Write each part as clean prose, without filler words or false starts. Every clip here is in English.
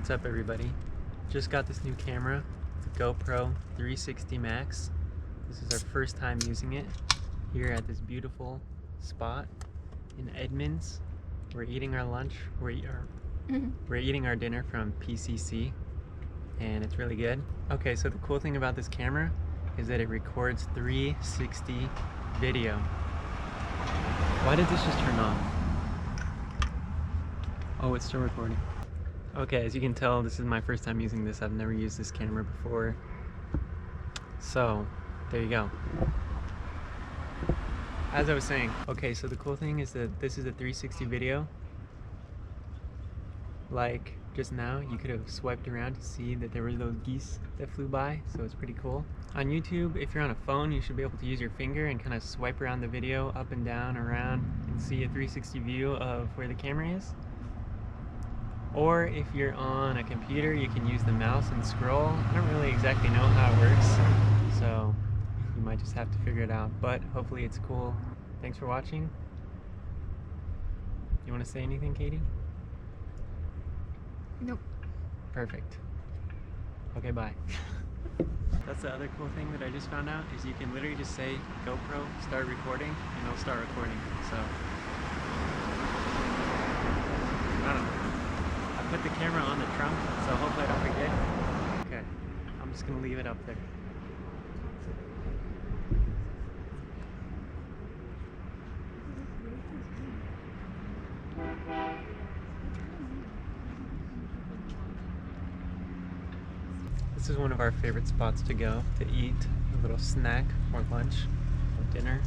What's up, everybody? Just got this new camera, the GoPro 360 MAX. This is our first time using it here at this beautiful spot in Edmonds. We're eating our lunch. We're eating our dinner from PCC, and it's really good. Okay, so the cool thing about this camera is that it records 360 video. Why did this just turn off? Oh, it's still recording. Okay, as you can tell, this is my first time using this. I've never used this camera before. So, there you go. As I was saying, okay, so the cool thing is that this is a 360 video. Like just now, you could have swiped around to see that there were those geese that flew by, so it's pretty cool. On YouTube, if you're on a phone, you should be able to use your finger and kind of swipe around the video up and down, around, and see a 360 view of where the camera is. Or if you're on a computer, you can use the mouse and scroll. I don't really exactly know how it works, so you might just have to figure it out, but hopefully it's cool. Thanks for watching. You want to say anything, Katie? Nope. Perfect. Okay, bye. That's the other cool thing that I just found out, is you can literally just say GoPro start recording and it'll start recording. So I don't know. I put the camera on the trunk, so hopefully I don't forget. Okay, I'm just gonna leave it up there. This is one of our favorite spots to go to eat a little snack or lunch or dinner.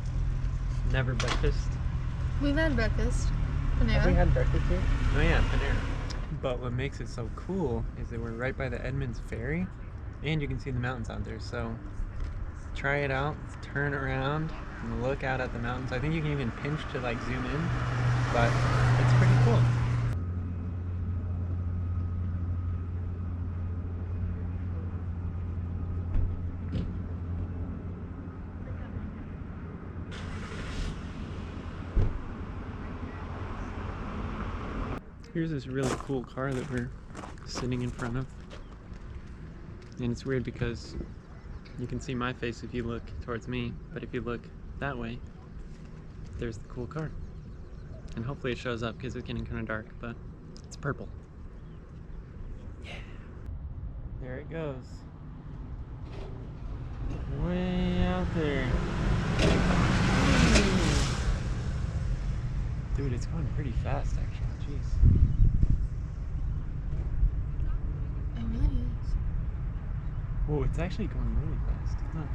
Never breakfast. We've had breakfast. Panera. Have we had breakfast here? Oh yeah, Panera. But what makes it so cool is that we're right by the Edmonds Ferry and you can see the mountains out there. So try it out, turn around and look out at the mountains. I think you can even pinch to like zoom in, but it's pretty cool. Here's this really cool car that we're sitting in front of. And it's weird because you can see my face if you look towards me, but if you look that way, there's the cool car. And hopefully it shows up because it's getting kind of dark, but it's purple. Yeah. There it goes. Way out there. Dude, it's going pretty fast actually. Jeez. It really is. Whoa, it's actually going really fast. Huh.